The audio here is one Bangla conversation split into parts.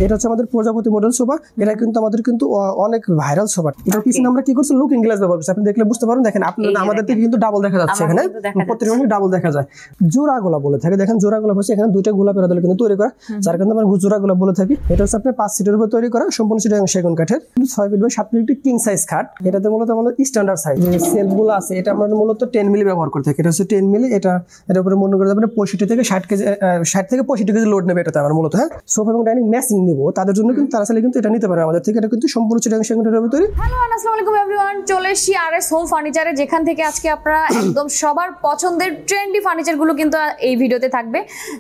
এটা হচ্ছে আমাদের প্রজাপতি মডেল সোফা। এটা কিন্তু আমাদের কিন্তু অনেক ভাইরাল সোফা। এটার পিছনে আমরা কি করছি, লুকিং গ্লাস ব্যবহার করছি। আপনি দেখলে বুঝতে পারেন, দেখেন আপনার আমাদের থেকে কিন্তু ডাবল দেখা যাচ্ছে, এখানে প্রত্যেকটা ডাবল দেখা যায়। জোড়া গোলাপ বলে থাকে, দেখেন জোড়া গোলাপ হচ্ছে এখানে দুইটা গোলাপ এর কিন্তু তৈরি করা, যার কারণে আমরা জোড়া গোলাপ বলে থাকি। এটা হচ্ছে আপনার 5 সিটের উপর তৈরি করা, সম্পূর্ণ চিটাগাং সেগুন কাঠের, 6 ফিট বাই 7 ফিট একটি কিং সাইজ খাট। এটাতে মূলত আমাদের স্ট্যান্ডার্ড সাইজ যে সেলফ গুলো আছে, এটা আমরা মূলত 10 মিলি ব্যবহার করে থাকি। এটা হচ্ছে 10 মিলি। এটার উপরে মনে করে যাবেন 65 থেকে 60 কেজি, 60 থেকে 65 কেজি লোড নেবে এটাতে আমরা মূলত। হ্যাঁ, সোফা এবং ডাইনিং ম্যাচিং নিব, তাদের জন্য কিন্তু তারা চাইলে কিন্তু এটা নিতে পারে আমাদের থেকে। এটা কিন্তু সম্পূর্ণ চিটাগাং সেগুন কাঠের উপর তৈরি। হ্যালো, আসসালামু আলাইকুম এভরিওয়ান, চলে এসেছি আরএস হোম ফার্নিচারে, যেখান থেকে আজকে আপনারা একদম সবার পছন্দের ট্রেন্ডি ফার্নিচার গুলো কিন্তু এই ভিডিওতে থাকবে।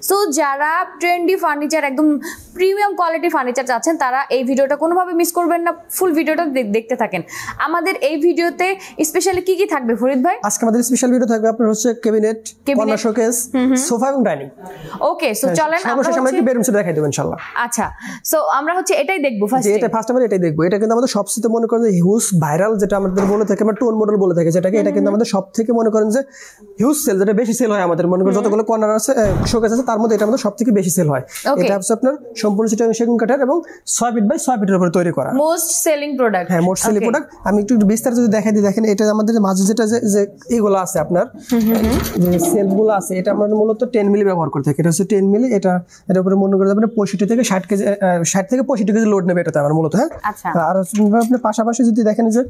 সো যারা ট্রেন্ডি ফার্নিচার, একদম প্রিমিয়াম কোয়ালিটি ফার্নিচার চাচ্ছেন, তারা এই ভিডিওটা কোনোভাবে মিস করবেন না, ফুল ভিডিওটা দেখতে থাকেন। আমাদের এই ভিডিওতে স্পেশালি কি কি থাকবে ফরিদ ভাই? আজকে আমাদের স্পেশাল ভিডিও থাকবে আপনার হচ্ছে ক্যাবিনেট, কর্নার শোকেস, সোফা এবং ডাইনিং। ওকে, সো চলেন আমরা একটু বেডরুম সেট দেখাই দেব ইনশাআল্লাহ। আচ্ছা, সো আমরা হচ্ছে এটাই দেখবো ফার্স্ট। এটা ফার্স্ট আমরা এটাই দেখবো। এটা কিন্তু আমাদের সবচেয়ে মনে করেন যে হিউজ ভাইরাল, যেটা আমাদের বলে থাকে আমরা টোন মডেল বলে থাকি, যেটাকে এটা কিন্তু আমাদের সবথেকে মনে করেন যে হিউজ সেল, যেটা বেশি সেল হয় আমাদের। মনে করেন যতগুলো কর্নার আছে, শোকেস আছে, তার মধ্যে এটা আমাদের সবথেকে বেশি সেল হয়। এটা হচ্ছে আপনার সম্পূর্ণ চিটাগাং সেগুন কাঠের এবং 6 ফিট বাই 6 ফিটের উপরে তৈরি করা মোস্ট সেলিং প্রোডাক্ট। হ্যাঁ, মোস্ট সেলিং প্রোডাক্ট। আমি একটু বিস্তারিত যদি দেখাই দিই, দেখেন এটা আমাদের মাঝে যেটা যে এইগুলো আছে আপনার যে সেলফগুলো আছে, এটা আমরা মূলত 10 মিলি ব্যবহার করে থাকি। এটা হচ্ছে 10 মিলি। এটার উপরে মনে করে যাবেন 65 থেকে 60 কেজি, 60 থেকে 65 কেজি লোড নেবে এটাতে আমার মূলত। হ্যাঁ, আর আপনি পাশাপাশি যদি দেখেন যে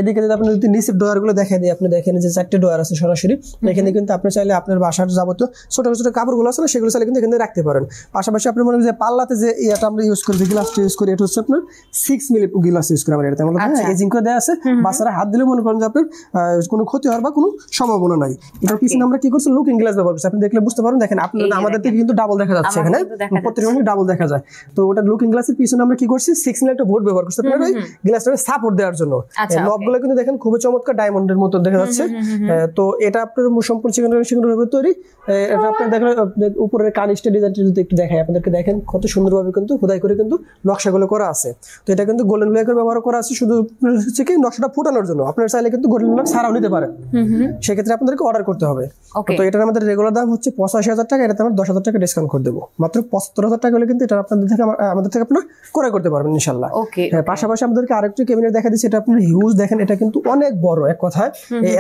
এদিকে যদি আপনি যদি নিচের ডয়ার গুলো দেখাই দিই, আপনি দেখেন যে 4টে ডয়ার আছে সরাসরি। এখানে কিন্তু আপনি চাইলে আপনার বাসার যাবতীয় ছোট ছোট কাপড়গুলো আছে না, সেগুলো চাইলে কিন্তু এখানে রাখতে পারেন। পাশাপাশি আপনি মনে করেন যে পাল্লাতে যে এটা আমরা ইউজ করি, গ্লাসটা ইউজ করি, এটা হচ্ছে আপনার 6 মিলি গ্লাস ইউজ করি আমরা এটাতে। এজিং করে দেওয়া আছে, বাচ্চারা হাত দিলে মনে করেন যে আপনার কোনো ক্ষতি হওয়ার বা কোনো সম্ভাবনা নাই। এটার পিছনে আমরা কি করছি, লুকিং গ্লাস ব্যবহার করছি। আপনি দেখলে বুঝতে পারেন, দেখেন আপনার আমাদের থেকে কিন্তু ডাবল দেখা যাচ্ছে, এখানে প্রত্যেকটা ডাবল দেখা যায়। তো ওটা লুকিং গ্লাসের পিছনে আমরা কি করছি, 6 মিলি একটা বোর্ড ব্যবহার করছি আপনার ওই গ্লাসটাকে সাপোর্ট দেওয়ার জন্য। নবগুলো কিন্তু দেখেন খুবই চমৎকার ডায়মন্ডের মতো দেখা যাচ্ছে। তো এটা আপনার সম্পূর্ণ সেগুনের উপর তৈরি। এটা আপনার দেখেন উপরের কানিস্টের ডিজাইনটা যদি একটু দেখাই আপনাদেরকে, দেখেন কত সুন্দরভাবে কিন্তু খোদাই করে কিন্তু নকশাগুলো করা আছে। তো এটা কিন্তু গোল্ডেন ব্ল্যাকের ব্যবহার করা আছে, শুধু হচ্ছে কি নকশাটা ফুটানোর জন্য। আপনারা চাইলে কিন্তু গোল্ডেন ব্ল্যাক ছাড়াও নিতে পারেন, সেক্ষেত্রে আপনাদেরকে অর্ডার করতে হবে। তো এটার আমাদের রেগুলার দাম হচ্ছে 85,000 টাকা। এটাতে আমরা 10,000 টাকা ডিসকাউন্ট করে দেবো। মাত্র 75,000 টাকা হলে কিন্তু এটা আপনাদের থেকে আমাদের থেকে আপনারা ক্রয় করতে পারবেন ইনশাল্লাহ। হ্যাঁ, পাশাপাশি আমাদেরকে আরেকটু ক্যাবিনেট দেখা দিচ্ছি। এটা আপনার হিউজ, দেখেন এটা কিন্তু অনেক বড়। এক কথায়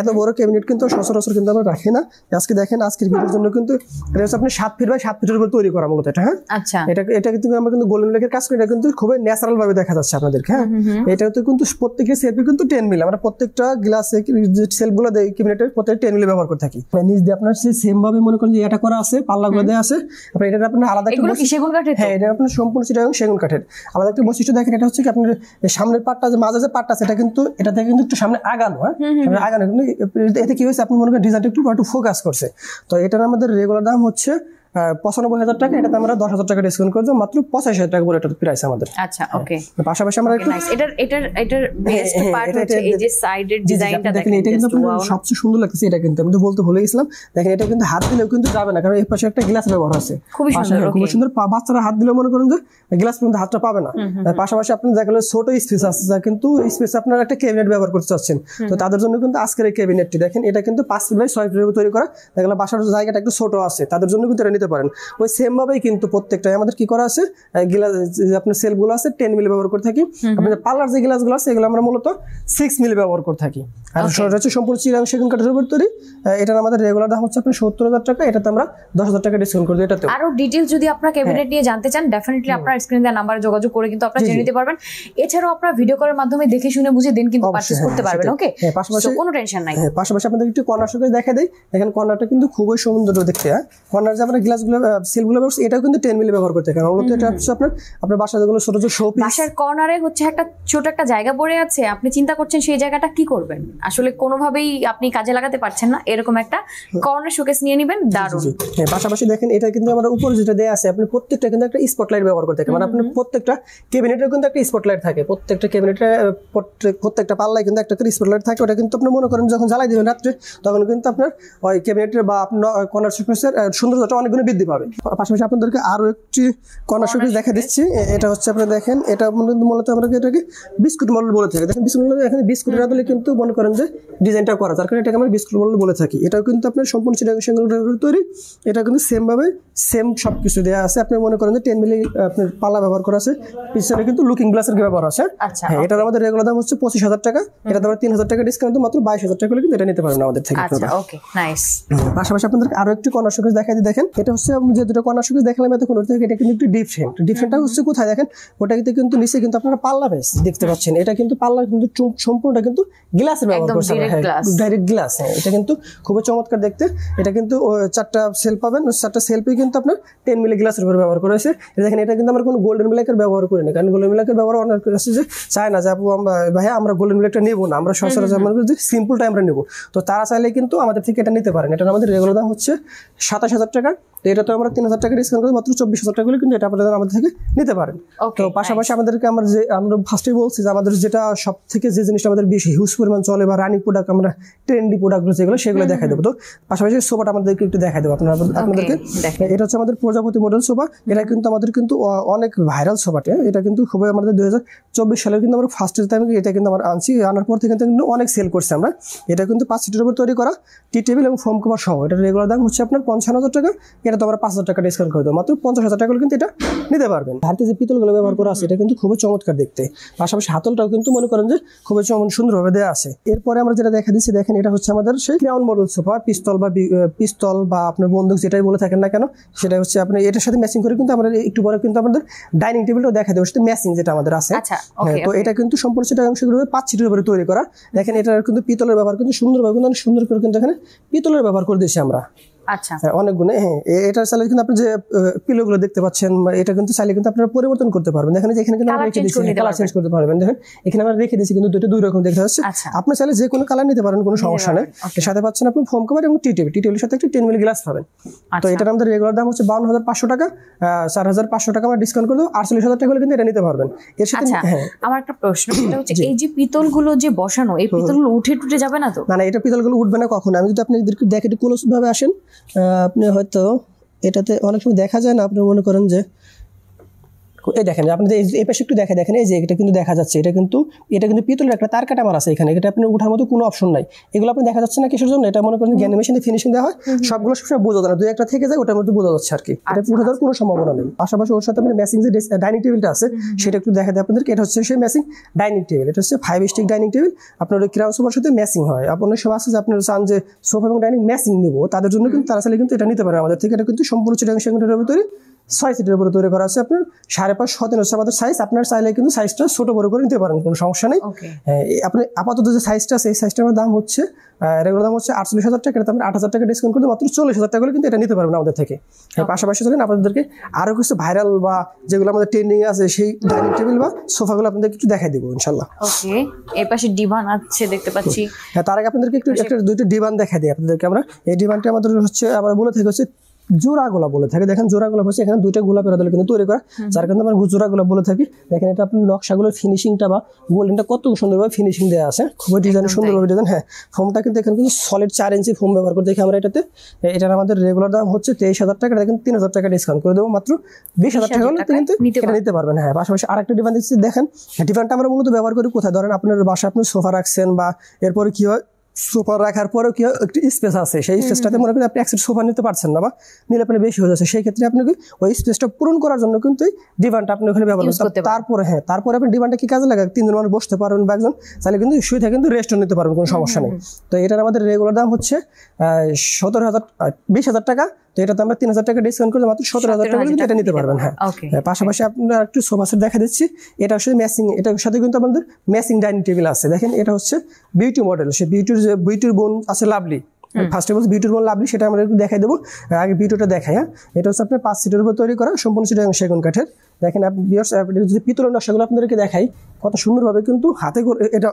এত বড় ক্যাবিনেট কিন্তু সচরাচর কিন্তু আমরা রাখি না। আজকে দেখেন, আজকের ভিডিওর জন্য কিন্তু এটা হচ্ছে আপনি 7 ফিট বাই 7 ফিটের উপর তৈরি করা মূলত এটা। হ্যাঁ, আচ্ছা, এটা কিন্তু আমরা কিন্তু গোল্ডেন ব্ল্যাকের কাজ করি। এটা কিন্তু খুবই ন্যাচারাল ভাবে দেখা যাচ্ছে আপনাদেরকে। হ্যাঁ, এটাতে কিন্তু প্রত্যেকটা সেলফি কিন্তু 10 মিলি, আমরা প্রত্যেকটা গ্লাসে যে সেলফগুলো দেই ক্যাবিনেটের প্রত্যেকটা 10 মিলি ব্যবহার করে থাকি। নিচ দিয়ে আপনার সেম ভাবে মনে করেন যে এটা করা আছে, পাল্লাগুলো দেওয়া আছে। আপনার এটা আপনার আলাদা একটা সেগুন কাঠের। হ্যাঁ, এটা আপনার সম্পূর্ণ চিটাগাং সেগুন কাঠের। আলাদা একটা বৈশিষ্ট্য দেখেন, এটা হচ্ছে কি আপনার সামনের পার্টটা, যে মাঝে যে পার্টটা, সেটা কিন্তু এটা থেকে কিন্তু একটু সামনে আগানো। হ্যাঁ, সামনে আগানো। কিন্তু এতে কি হয়েছে, আপনি মনে করেন ডিজাইনটা একটু ফোকাস করছে। তো এটার আমাদের রেগুলার দাম হচ্ছে 95,000 টাকা। এটাতে আমরা 10,000 টাকা ডিসকাউন্ট করে দেব, মাত্র 85,000 টাকা করে এটা প্রাইস আমাদের। আচ্ছা, ওকে। পাশাপাশি আমরা একটু এটার বেস্ট পার্ট হচ্ছে এই যে সাইডের ডিজাইনটা দেখেন, এটা কিন্তু সবচেয়ে সুন্দর লাগছে। এটা কিন্তু আমি বলতে ভুলে গেছিলাম, দেখেন এটা কিন্তু হাত দিলেও কিন্তু যাবে না, কারণ এর পাশে একটা গ্লাস ব্যবহার আছে। খুবই সুন্দর। বাচ্চারা হাত দিলেও মনে করেন যে গ্লাস পর্যন্ত হাতটা পাবে না। পাশাপাশি আপনি দেখলেন ছোট স্পেস আছে, যা কিন্তু স্পেস আপনার একটা ক্যাবিনেট ব্যবহার করতে চাচ্ছেন, তো তাদের জন্য কিন্তু আজকের এই ক্যাবিনেটটি দেখেন, এটা কিন্তু 5 ফিট বাই 6 ফিটের তৈরি করা। দেখলাম বাসার জায়গাটা একটু ছোট আছে, তাদের জন্য কিন্তু এটা নিতে পারেন। ওই সেম ভাবেই কিন্তু প্রত্যেকটাই আমাদের কি করা আছে, গ্লাস আপনার সেলফগুলো আছে 10 মিলি ব্যবহার করে থাকি। আপনাদের পার্লার যে গ্লাসগুলো আছে, এগুলো আমরা মূলত 6 মিলি ব্যবহার করে থাকি। আর হচ্ছে সম্পূর্ণ চিটাগাং সেগুন কাঠের উপর তৈরি। এটার আমাদের রেগুলার দাম হচ্ছে আপনার 70,000 টাকা। এটাতে আমরা 10,000 টাকা ডিসকাউন্ট করে দিই। এটাতে আরো ডিটেইলস যদি আপনারা ক্যাবিনেট নিয়ে জানতে চান, ডেফিনেটলি আপনারা স্ক্রিনে দেওয়া নাম্বারে যোগাযোগ করে কিন্তু আপনারা জেনে নিতে পারবেন। এছাড়াও আপনারা ভিডিও কলের মাধ্যমে দেখে শুনে বুঝে দেন কিন্তু পারচেজ করতে পারবেন। ওকে, পাশাপাশি কোনো টেনশন নাই। হ্যাঁ, পাশাপাশি আপনাদের একটু কর্নার শোকেস দেখা দেই। দেখেন কর্নারটা কিন্তু খুবই সুন্দর দেখতে। হ্যাঁ, কর্নার যে আমরা গ্লাসগুলো সেলফগুলো ব্যবহার, এটাও কিন্তু 10 মিলি ব্যবহার করতে। কারণ এটা হচ্ছে আপনার বাসার যেগুলো ছোট ছোট শো পিস, বাসার কর্নারে হচ্ছে একটা ছোট একটা জায়গা পড়ে আছে, আপনি চিন্তা করছেন সেই জায়গাটা কি করবেন, আসলে কোনোভাবেই আপনি কাজে লাগাতে পারছেন না, এরকম একটা কর্নার শোকেস নিয়ে নেবেন, দারুণ। হ্যাঁ, পাশাপাশি দেখেন এটা কিন্তু আমরা উপরে যেটা দেয়া আছে, আপনি প্রত্যেকটা কিন্তু একটা স্পটলাইট ব্যবহার করতে থাকে। মানে আপনার প্রত্যেকটা ক্যাবিনেটের কিন্তু একটা স্পটলাইট থাকে, প্রত্যেকটা ক্যাবিনেটে প্রত্যেকটা পাল্লায় কিন্তু একটা করে স্পটলাইট থাকে। ওটা কিন্তু আপনি মনে করেন যখন জ্বালাই দিবেন রাত্রে, তখন কিন্তু আপনার ওই ক্যাবিনেটের বা আপনার কর্নার শোকেসের সৌন্দর্যটা অনেক গুণে বৃদ্ধি পাবে। পাশাপাশি আপনাদেরকে আরো একটি কর্নার শোকেস দেখা দিচ্ছি। এটা হচ্ছে আপনারা দেখেন, এটা মূলত আমরা এটাকে বিস্কুট মডেল বলে থাকি। দেখেন বিস্কুট মডেল, এখানে বিস্কুটের আদলে কিন্তু মনে করেন যে ডিজাইনটা করা, তার কারণে এটাকে আমরা বিস্কুট মডেল বলে থাকি। এটাও কিন্তু আপনার সম্পূর্ণ তৈরি, এটা কিন্তু সেম সবকিছু দেওয়া আছে। আপনি মনে করেন যে 10 মিলি আপনার পাল্লা ব্যবহার করা আছে, পিছনে কিন্তু লুকিং গ্লাসের ব্যবহার আছে। হ্যাঁ, এটার আমাদের রেগুলার দাম হচ্ছে 25,000 টাকা। এটা দাম 3,000 টাকা ডিসকাউন্ট, মাত্র 22,000 টাকা কিন্তু এটা নিতে পারবেন আমাদের থেকে। পাশাপাশি আপনাদের আরো একটি কর্নার শোকেস দেখাই দিই। দেখেন এটা হচ্ছে যে দুটো কর্নার শোকেস দেখালাম এতক্ষণ, ওটা থেকে এটা কিন্তু একটু ডিফারেন্টটা হচ্ছে কোথায় দেখেন, ওটাতে কিন্তু নিচে কিন্তু আপনারা পাল্লা বেস দেখতে পাচ্ছেন। এটা কিন্তু পাল্লা কিন্তু সম্পূর্ণটা কিন্তু গ্লাসের ব্যবহার করছে, ডাইরেক্ট গ্লাস। হ্যাঁ, এটা কিন্তু খুবই চমৎকার দেখতে। এটা কিন্তু 4টা সেল পাবেন, 4টা সেলফি কিন্তু আপনার 10 মিলি গ্লাসের উপর ব্যবহার করেছে। দেখেন এটা কিন্তু আমরা কোনো গোল্ডেন মিলাকের ব্যবহার করি না, কারণ গোল্ডেন মিলাকের ব্যবহার অনেক আছে যে চায় না যে আপু ভাইয়া আমরা গোল্ডেন মিলাকটা নেবো না, আমরা সচরাচর সিম্পলটা আমরা নেবো। তো তারা চাইলে কিন্তু আমাদের থেকে এটা নিতে পারেন। এটা আমাদের রেগুলার দাম হচ্ছে 27,000 টাকা। তো এটা তো আমরা 3,000 টাকা ডিসকাউন্ট করে মাত্র 24,000 টাকা কিন্তু এটা আপনারা আমাদের থেকে নিতে পারেন। তো পাশাপাশি আমাদেরকে আমরা ফার্স্টে বলছি যে আমাদের যেটা সব থেকে যে জিনিসটা আমাদের বেশি হিউজ পরিমাণ চলে বা রানিং প্রোডাক্ট, আমরা ট্রেন্ডি প্রোডাক্টগুলো যেগুলো সেগুলো দেখাই দেবো। তো পাশাপাশি সোফাটা আমাদেরকে একটু দেখাই দেবো আপনাদেরকে। এটা হচ্ছে আমাদের প্রজাপতি মডেল সোফা। এটা কিন্তু আমাদের কিন্তু অনেক ভাইরাল সোফাটা। এটা কিন্তু খুবই আমাদের 2024 সালে কিন্তু আমরা ফার্স্টের টাইমে এটা কিন্তু আমরা আনছি, আনার পর থেকে কিন্তু অনেক সেল করছি আমরা। এটা কিন্তু 5 সিটের উপর তৈরি করা, টি টেবিল এবং ফোম কভার সহ। এটার রেগুলার দাম হচ্ছে আপনার 55,000 টাকা। এটা তো আমরা 5,000 টাকা ডিসকাউন্ট করে দেবো, মাত্র 50,000 টাকা কিন্তু এটা নিতে পারবেন। ভারতীয় যে পিতলগুলো ব্যবহার করা আছে এটা কিন্তু খুবই চমৎকার দেখতে। পাশাপাশি হাতলটাও কিন্তু মনে করেন যে খুবই সুন্দরভাবে দেওয়া আছে। এরপরে আমরা যেটা দেখা দিচ্ছি, দেখেন এটা হচ্ছে আমাদের সেই ক্রাউন মডেল সোফা। পিস্তল বা আপনার বন্দুক যেটাই বলে থাকেন না কেন, সেটা হচ্ছে আপনি এটার সাথে ম্যাচিং করে কিন্তু আমরা একটু পরে কিন্তু আমাদের ডাইনিং টেবিলটাও দেখা দেবো, সেটা ম্যাচিং যেটা আমাদের আছে। তো এটা কিন্তু সম্পূর্ণ সেটা অংশগুলো 5 সিটের উপরে তৈরি করা। দেখেন এটার কিন্তু পিতলের ব্যবহার কিন্তু সুন্দরভাবে কিন্তু সুন্দর করে কিন্তু এখানে পিতলের ব্যবহার করে দিয়েছি আমরা। অনেক গুণে। হ্যাঁ, এটার চাইলে কিন্তু আপনি যে পিলোগুলো দেখতে পাচ্ছেন, এটা কিন্তু চাইলে কিন্তু আপনারা পরিবর্তন করতে পারবেন। দেখেন যে এখানে কিন্তু আমরা রেখে দিচ্ছি, কালার চেঞ্জ করতে পারবেন। দেখেন এখানে আমরা রেখে দিচ্ছি কিন্তু দুই রকম দেখতে পাচ্ছেন। আপনি চাইলে যে কোনো কালার নিতে পারেন, কোনো সমস্যা নেই। এর সাথে পাচ্ছেন আপনি ফোম কভার এবং টি টেবিলের সাথে একটা 10 মিলি গ্লাস পাবেন। তো এটার আমাদের রেগুলার দাম হচ্ছে 52,500 টাকা। 4,500 টাকা আমরা ডিসকাউন্ট করে দেবো, 48,000 টাকা হলে কিন্তু এটা নিতে পারবেন। এর সাথে আমার একটা প্রশ্ন, সেটা হচ্ছে এই যে পিতলগুলো যে বসানো, এই পিতলগুলো উঠে যাবে না তো? না, এটা পিতলগুলো উঠবে না কখনো। আমি যদি আপনাদেরকে দেখে একটু ক্লোজ ভাবে আসেন, আপনি হয়তো এটাতে অনেক সময় দেখা যায় না, আপনি মনে করেন যে এই দেখেন আপনাদের এই পাশে একটু দেখেন, এই যে এটা কিন্তু দেখা যাচ্ছে, এটা কিন্তু পিতলের একটা তার কাটা মারা আছে এখানে। এটা আপনি উঠার মতো কোনো অপশন নাই। এগুলো আপনি দেখা যাচ্ছে না কিসের জন্য? এটা মনে করেন গ্যানিমেশনে ফিনিশিং দেওয়া হয়, সবগুলো সবসময় বোঝা যায় না, 2-1টা থেকে যায়, ওটার মধ্যে বোঝা যাচ্ছে আর কি। এটা উঠে যাওয়ার কোনো সম্ভাবনা নেই। পাশাপাশি ওর সাথে আপনি ম্যাচিং যে ডাইনিং টেবিলটা আছে সেটা একটু দেখা দেয় আপনাদেরকে। এটা হচ্ছে সেই ম্যাচিং ডাইনিং টেবিল। এটা হচ্ছে 5 স্টিক ডাইনিং টেবিল। আপনার ওই ক্রাউন সোফার সাথে ম্যাচিং হয়। আপনার সব আছে যে আপনারা চান যে সোফা এবং ডাইনিং ম্যাচিং নিব, তাদের জন্য কিন্তু তারা চাইলে কিন্তু এটা নিতে পারে আমাদের থেকে। এটা কিন্তু সম্পূর্ণ চিটাগাং সেগুনের ভিতরে 6 সিটের উপরে তৈরি করা আছে। আপনার 5.5 17 হচ্ছে আমাদের সাইজ। আপনার চাইলে কিন্তু সাইজটা ছোট বড় করে নিতে পারেন, কোনো সমস্যা নেই। আপনি আপাতত যে সাইজটা আছে, এই সাইজটার দাম হচ্ছে রেগুলার দাম হচ্ছে 48,000 টাকা। এটা 8,000 টাকা ডিসকাউন্ট করে মাত্র 40,000 টাকা কিন্তু এটা নিতে পারবেন আমাদের থেকে। পাশাপাশি চলেন আপনাদেরকে আরো কিছু ভাইরাল বা যেগুলো আমাদের ট্রেন্ডিং আছে সেই ডাইনিং টেবিল বা সোফাগুলো আপনাদেরকে একটু দেখাই দিব ইনশাআল্লাহ। ওকে, এর পাশে ডিভান আছে দেখতে পাচ্ছি। হ্যাঁ, তার আগে আপনাদেরকে একটু দুইটা ডিভান দেখাই দিই আপনাদেরকে আমরা। এই ডিভানটা আমাদের হচ্ছে আমরা বলে থাকি হচ্ছে জোড়া গোলাপ বলে থাকে। দেখেন জোড়া গোলাপ হচ্ছে এখানে 2টা গোলাপের আদলে কিন্তু তৈরি করা, যার কারণে আমরা জোড়া গোলাপ বলে থাকি। দেখেন এটা আপনার নকশাগুলোর ফিনিশিংটা বা গোল্ডেনটা কত সুন্দরভাবে ফিনিশিং দেওয়া আছে, খুবই ডিজাইন সুন্দরভাবে ডিজাইন। হ্যাঁ, ফোমটা কিন্তু এখানে কিন্তু সলিড 4 ইঞ্চি ফোম ব্যবহার করে দেখি আমরা এটাতে। এটার আমাদের রেগুলার দাম হচ্ছে 23,000 টাকা। এটা কিন্তু 3,000 টাকা ডিসকাউন্ট করে দেবো, মাত্র 20,000 টাকা হলে কিন্তু এটা নিতে পারবেন। হ্যাঁ, পাশাপাশি আরেকটা ডিভান দিচ্ছি। দেখেন ডিভানটা আমরা মূলত ব্যবহার করি কোথায়, ধরেন আপনার বাসায় আপনি সোফা রাখছেন বা এরপরে কি হয় সোফা রাখার পরেও কি একটু স্পেস আছে, সেই স্পেসটাতে মনে করেন আপনি একসাথে সোফা নিতে পারছেন না বা নিলে আপনি বেশি হয়ে যাচ্ছে, সেই ক্ষেত্রে আপনাকে ওই স্পেসটা পূরণ করার জন্য কিন্তু এই ডিভানটা আপনি ওখানে ব্যবহার করতে। তারপরে আপনি ডিভানটা কি কাজে লাগায়, 3 জন মানুষ বসতে পারবেন বা একজন চাইলে কিন্তু শুয়ে থেকে কিন্তু রেস্টও নিতে পারবেন, কোনো সমস্যা নেই। তো এটার আমাদের রেগুলার দাম হচ্ছে 20,000 টাকা। তো এটাতে আমরা 3,000 টাকা ডিসকাউন্ট করে মাত্র 17,000 টাকা কিন্তু এটা নিতে পারবেন। হ্যাঁ, পাশাপাশি আপনার একটু সোফা সেট দেখা দিচ্ছি। এটা হচ্ছে ম্যাচিং, এটার সাথে কিন্তু আমাদের ম্যাচিং ডাইনিং টেবিল আছে। দেখেন এটা হচ্ছে বিউটি মডেল। সে বিউটির বোন আছে লাভলি, ফার্স্ট বলছি বিউটির বোন লাভলি, সেটা আমরা একটু দেখাই দেবো। আগে বিউটিটা দেখাই। হ্যাঁ, এটা হচ্ছে আপনার 5 সিটের উপর তৈরি করা, সম্পূর্ণ চিটাগাং সেগুন কাঠের। দেখেন আপনি যদি পিতলের নকশাগুলো আপনাদেরকে দেখাই, কত সুন্দরভাবে কিন্তু হাতে করে এটা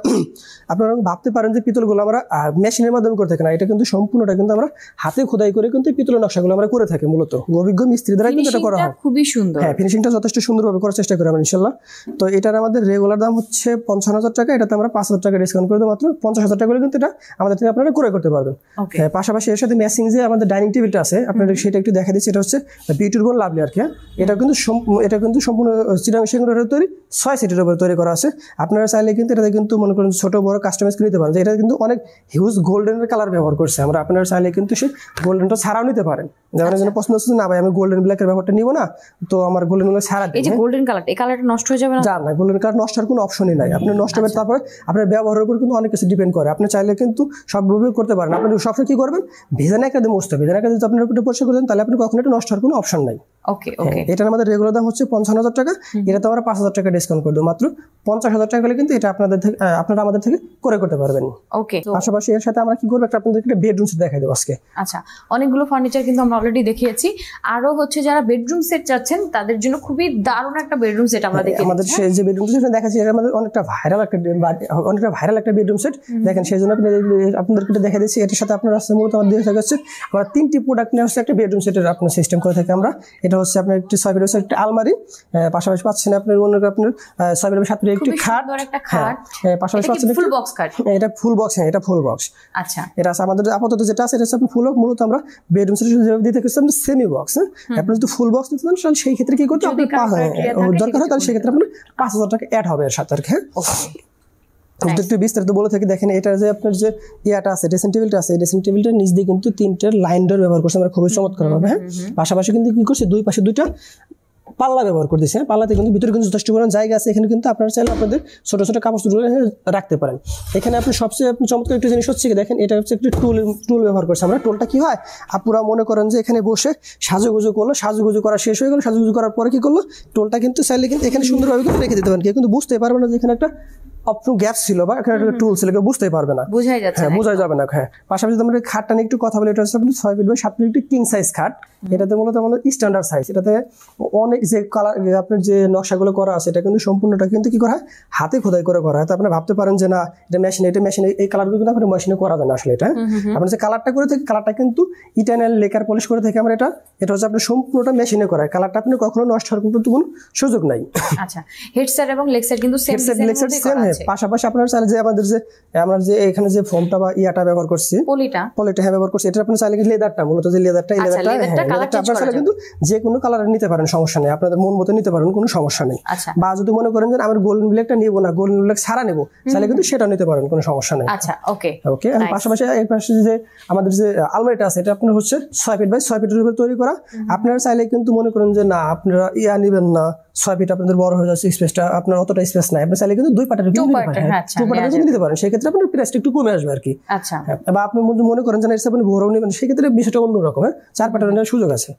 আপনারা ভাবতে পারেন যে পিতলগুলো আমরা মেশিনের মাধ্যমে করে থাকি না, এটা কিন্তু সম্পূর্ণটা কিন্তু আমরা হাতে খোদাই করে কিন্তু পিতলের নকশাগুলো আমরা করে থাকি মূলত অভিজ্ঞ মিস্ত্রি দ্বারা কিন্তু এটা করা হয়। খুবই সুন্দর। হ্যাঁ, ফিনিশিংটা যথেষ্ট সুন্দরভাবে করার চেষ্টা করি আমরা ইনশাল্লাহ। তো এটার আমাদের রেগুলার দাম হচ্ছে 55,000 টাকা, এটাতে আমরা 5,000 টাকা ডিসকাউন্ট করে দেবো, মাত্র 50,000 টাকা করে কিন্তু এটা আমাদের থেকে আপনারা ক্রয় করতে পারবেন। হ্যাঁ, পাশাপাশি এর সাথে ম্যাচিং যে আমাদের ডাইনিং টেবিলটা আছে আপনাদের সেটা একটু দেখা দিচ্ছি। এটা হচ্ছে বিউটির বোন লাভলি আর কি। এটা কিন্তু সম্পূর্ণ চিটাং সেগুনের তৈরি 6 সিটের উপরে তৈরি করা আছে। আপনারা চাইলে কিন্তু এটাতে কিন্তু মনে করেন ছোট বড় কাস্টমাইজ করে নিতে পারেন। এটা কিন্তু অনেক হিউজ গোল্ডেনের কালার ব্যবহার করছে আমরা, আপনারা চাইলে কিন্তু সেই গোল্ডেনটা ছাড়াও নিতে পারেন। যেমন এখানে পছন্দ হচ্ছে না ভাই আমি গোল্ডেন ব্ল্যাকের ব্যাপারটা নিব না, তো আমার গোল্ডেন ব্ল্যাক ছাড়া এই যে গোল্ডেন কালার, এই কালারটা নষ্ট হয়ে যাবে না? না, গোল্ডেন কালার নষ্ট হওয়ার কোনো অপশনই নাই। আপনি নষ্ট হবে তারপরে আপনার ব্যবহারের উপর কিন্তু অনেক কিছু ডিপেন্ড করে। আপনি চাইলে কিন্তু সবভাবে করতে পারেন। আপনি সবসময় কি করবেন, ভেজানো একটা দিয়ে মুছতে হবে। ভেজানো একটা যদি আপনার উপরে পরিষ্কার করেন তাহলে আপনি কখনো এটা নষ্ট হওয়ার কোনো অপশন নাই। ওকে ওকে। এটার আমাদের রেগুলার দাম হচ্ছে 55,000 টাকা, এটাতে আমরা 5,000 টাকা ডিসকাউন্ট করে দেবো, মাত্র 50,000 টাকা হলে কিন্তু এটা আপনারা আমাদের থেকে করে করতে পারবেন। ওকে। পাশাপাশি এর সাথে আমরা কি করবো, একটা আপনাদের একটা বেডরুম সেট দেখাই দেবো আজকে। আচ্ছা, অনেকগুলো ফার্নিচার কিন্তু আমরা অলরেডি দেখিয়েছি, আরো হচ্ছে যারা বেডরুম সেট চাচ্ছেন তাদের জন্য খুবই দারুণ একটা বেডরুম সেট আমরা দেখি। আমাদের যে বেডরুম সেট দেখাচ্ছি এটা আমাদের অনেকটা ভাইরাল একটা বেডরুম সেট দেখেন, সেই জন্য আপনাদেরকে দেখা দিচ্ছি। এটার সাথে আপনার রাস্তার মূলত আমাদের দেখা যাচ্ছে আমরা 3টি প্রোডাক্ট নিয়ে হচ্ছে একটা বেডরুম সেটের আপনার সিস্টেম করে থাকি আমরা। এটা হচ্ছে আপনার একটি 6 ফিটের একটা আলমারি, পাশাপাশি পাচ্ছেন আপনার আপনার 6 ফিটের 7 ফিটের একটি খাট, পাশাপাশি পাচ্ছেন ফুল বক্স খাট। এটা ফুল বক্স, হ্যাঁ এটা ফুল বক্স। আচ্ছা, এটা আছে আমাদের আপাতত যেটা আছে এটা হচ্ছে আপনার ফুল বক্স। মূলত আমরা বেডরুম সেট যেভাবে দিতে গেছি আমরা সেমি বক্স। আপনি যদি ফুল বক্স নিতে চান তাহলে সেই ক্ষেত্রে কি করতে আপনি দরকার হয় তাহলে সেই ক্ষেত্রে আপনার 5,000 টাকা অ্যাড হবে এর সাথে আর কি। একটু বিস্তারিত বলে থাকি দেখেন, এটা যে আপনার যে ইয়াটা আছে ড্রেসিং টেবিলটা আছে, ড্রেসিং টেবিলটার নিচ দিয়ে কিন্তু 3টে লাইন ডোর ব্যবহার করছে আমরা, খুবই চমৎকার ভাবে। হ্যাঁ, পাশাপাশি কিন্তু কি করছে দুই পাশে 2টা পাল্লা ব্যবহার করে দিয়েছে। পাল্লাতে কিন্তু ভিতরে কিন্তু যথেষ্ট পরিমাণ জায়গা আছে, এখানে কিন্তু আপনারা চাইলে আপনাদের ছোট ছোট কাপড় রাখতে পারেন। এখানে আপনি সবচেয়ে চমৎকার একটা জিনিস হচ্ছে কি দেখেন, এটা হচ্ছে একটি টুল ব্যবহার করছে আমরা। টুলটা কি হয়, আপুরা মনে করেন যে এখানে বসে সাজুগুজু করলো, সাজুগুজু করা শেষ হয়ে গেল, সাজুগুজু করার পরে কি করলো, টুলটা কিন্তু চাইলে কিন্তু এখানে সুন্দরভাবে কিন্তু রেখে দিতে পারেন। কেউ কিন্তু বুঝতে পারবে না যে এখানে একটা গ্যাপ ছিল বা এখানে একটা টুল ছিল, কেউ বুঝতেই পারবে না, বোঝাই যাচ্ছে। হ্যাঁ, বোঝা যাবে না। হ্যাঁ, পাশাপাশি আমরা খাটটা নিয়ে একটু কথা বলি। এটা হচ্ছে 6 ফিট বাই 7 ফিট একটি কিং সাইজ খাট। এটাতে মূলত আমাদের স্ট্যান্ডার্ড সাইজ। এটাতে অনেক যে কালার আপনার যে নকশাগুলো করা আছে এটা কিন্তু সম্পূর্ণটা কিন্তু কি করা হয়, হাতে খোদাই করে করা হয়। তো আপনি ভাবতে পারেন যে না এটা মেশিনে এই কালারগুলো কিন্তু আপনার মেশিনে করা যায় না আসলে। এটা আপনি যে কালারটা করে থাকি, কালারটা কিন্তু ইটারনাল লেকার পলিশ করে থাকি আমরা। এটা হচ্ছে আপনার সম্পূর্ণটা মেশিনে করা। কালারটা আপনি কখনো নষ্ট হওয়ার কিন্তু কোনো সুযোগ নাই। আচ্ছা, হেডসেট এবং লেগসেট কিন্তু সেম ডিজাইনের মধ্যে করা আছে। পাশাপাশি আপনারা চাইলে যে আমাদের যে আমরা যে এখানে যে ফোমটা বা ইয়াটা ব্যবহার করছি, পলিটা হ্যাঁ ব্যবহার করছি, এটা আপনি চাইলে লেদারটা মূলত যে লেদারটা আপনারা চাইলে কিন্তু যে কোনো কালার নিতে পারেন, সমস্যা নেই। আপনাদের মন মতো নিতে পারেন, কোনো সমস্যা নেই। বা যদি মনে করেন যে আমার গোল্ডেন ব্ল্যাকটা নিব না, গোল্ডেন ব্ল্যাক ছাড়া নেব, তাহলে কিন্তু সেটা নিতে পারেন, কোনো সমস্যা নেই। আচ্ছা, ওকে ওকে। আর পাশাপাশি এর পাশে যে আমাদের যে আলমারিটা আছে এটা আপনার হচ্ছে 6 ফিট বাই 6 ফিটের উপর তৈরি করা। আপনারা চাইলে কিন্তু মনে করেন যে না আপনারা নেবেন না, 6 ফিট আপনাদের বড় হয়ে যাচ্ছে, স্পেসটা আপনার অতটা স্পেস নাই, আপনি চাইলে কিন্তু 2 পার্টের নিতে পারেন। সেক্ষেত্রে আপনার প্রাইসটা একটু কমে আসবে আর কি। আচ্ছা, বা আপনি মনে করেন যে আপনি বড় নেবেন, সেক্ষেত্রে বিষয়টা অন্যরকম। 4 পার্টের নেওয়ার সুযোগ আছে।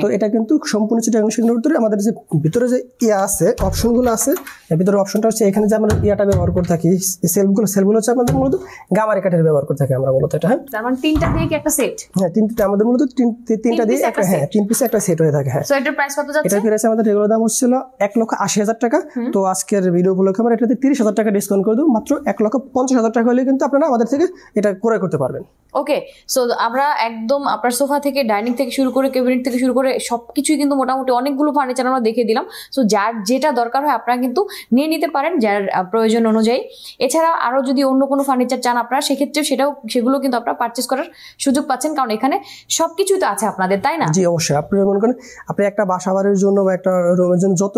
তো এটা কিন্তু সম্পূর্ণ চিটাগাং সেগুলোর ভিতরে আমাদের যে ভিতরে যে আছে অপশনগুলো আছে, এর ভিতরে অপশনটা হচ্ছে এখানে যে আমরা ইয়াটা ব্যবহার করে থাকি, সেলফগুলো হচ্ছে আমাদের মূলত গামারি কাঠের ব্যবহার করে থাকি আমরা মূলত। এটা হ্যাঁ, তার মানে 3টা দিয়ে কি একটা সেট? হ্যাঁ, 3টা আমাদের মূলত 3টা দিয়ে একটা, হ্যাঁ 3 পিসে একটা সেট হয়ে থাকে। হ্যাঁ, সো এটার প্রাইস কত যাচ্ছে? এটা প্রাইস আমাদের রেগুলার দাম হচ্ছিল 1,80,000 টাকা। তো আজকের ভিডিও উপলক্ষে আমরা এটাতে 30,000 টাকা ডিসকাউন্ট করে দেব, মাত্র 1,50,000 টাকা হলে কিন্তু আপনারা আমাদের থেকে এটা ক্রয় করতে পারবেন। ওকে, সো আমরা একদম আপনার সোফা থেকে, ডাইনিং থেকে শুরু করে, ক্যাবিনেট থেকে শুরু করে সবকিছুই কিন্তু মোটামুটি অনেকগুলো ফার্নিচার আমরা দেখিয়ে দিলাম। সো যার যেটা দরকার হয় আপনারা কিন্তু নিয়ে নিতে পারেন যার প্রয়োজন অনুযায়ী। এছাড়া আরো যদি অন্য কোনো ফার্নিচার চান আপনারা, সেক্ষেত্রে সেগুলো কিন্তু আপনারা পারচেস করার সুযোগ পাচ্ছেন, কারণ এখানে সবকিছুই তো আছে আপনাদের, তাই না? জি অবশ্যই। আপনি মনে করেন আপনি একটা বাসা বাড়ির জন্য বা একটা রুমের জন্য যত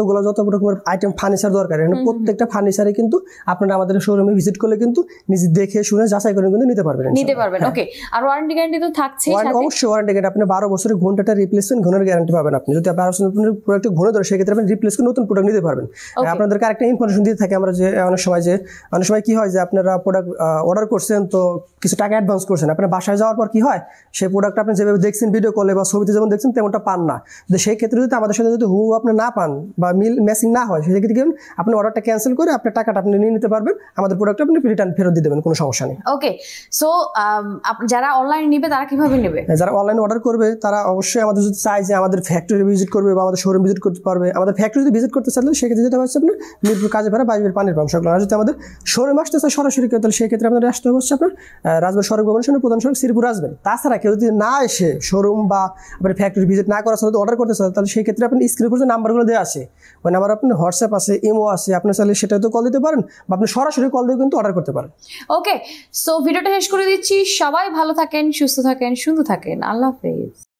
রকমের আইটেম ফার্নিচার দরকার, প্রত্যেকটা ফার্নিচারে কিন্তু আপনারা আমাদের শোরুমে ভিজিট করলে কিন্তু নিজে দেখে শুনে যাচাই করে কিন্তু নিতে পারবেন। ওকে, আর ওয়ারেন্টি গ্যারান্টি তো থাকছে। অবশ্যই ওয়ারেন্টি গ্যারান্টি, আপনি 12 বছরের ঘন্টাটা রিপ্লেসমেন্ট ঘনের গ্যারান্টি পাবেন। আপনি যদি 12 বছরের প্রোডাক্ট ঘনে ধরে, সেক্ষেত্রে আপনি রিপ্লেস করে নতুন প্রোডাক্ট নিতে পারবেন। আপনাদেরকে আরেকটা ইনফরমেশন দিতে থাকি আমরা, যে অনেক সময় কি হয় যে আপনারা প্রোডাক্ট অর্ডার করছেন, তো কিছু টাকা অ্যাডভান্স করছেন, আপনার বাসায় যাওয়ার পর কি হয়, সেই প্রোডাক্ট আপনি যেভাবে দেখছেন ভিডিও কলে বা ছবিতে যেমন দেখছেন তেমনটা পান না। তো সেই ক্ষেত্রে যদি আমাদের সাথে যদি আপনি না পান বা ম্যাচিং না হয়, সেক্ষেত্রে কি আপনি অর্ডারটা ক্যান্সেল করে আপনার টাকাটা আপনি নিয়ে নিতে পারবেন, আমাদের প্রোডাক্ট আপনি রিটার্ন ফেরত দিয়ে দেবেন, কোনো সমস্যা নেই। ওকে, সো যারা অনলাইনে নেবে তারা কিভাবে নেবে? যারা অনলাইনে অর্ডার করবে তারা অবশ্যই আমাদের যদি চায় যে আমাদের ফ্যাক্টরি ভিজিট করবে বা আমাদের শোরুম ভিজিট করতে পারবে। আমাদের ফ্যাক্টরি যদি ভিজিট করতে চাইলে সেক্ষেত্রে যেটা হচ্ছে আপনার মিরপুর কাজীপাড়া বাইবের পানির পাম্প সংলগ্ন। আর যদি আমাদের শোরুম আসতে চায় সরাসরি কেউ, তাহলে সেক্ষেত্রে আপনাদের আসতে হবে হচ্ছে আপনার রাজবাড়ী সড়ক ভবনের সামনে প্রধান সড়ক শ্রীপুর আসবেন। তাছাড়া কেউ যদি না এসে শোরুম বা আপনার ফ্যাক্টরি ভিজিট না করার সাথে অর্ডার করতে চান, তাহলে সেই ক্ষেত্রে আপনি স্ক্রিনের উপর যে নাম্বারগুলো দেওয়া আছে ওই নাম্বার আপনার হোয়াটসঅ্যাপ আছে, ইমো আছে, আপনি চাইলে সেটাতে কল দিতে পারেন বা আপনি সরাসরি কল দিয়ে কিন্তু অর্ডার করতে পারেন। ওকে, সো ভিডিওটা শেষ করে দিচ্ছি। সবাই ভালো থাকেন, সুস্থ থাকেন, সুন্দর থাকেন। আল্লাহ হাফেজ।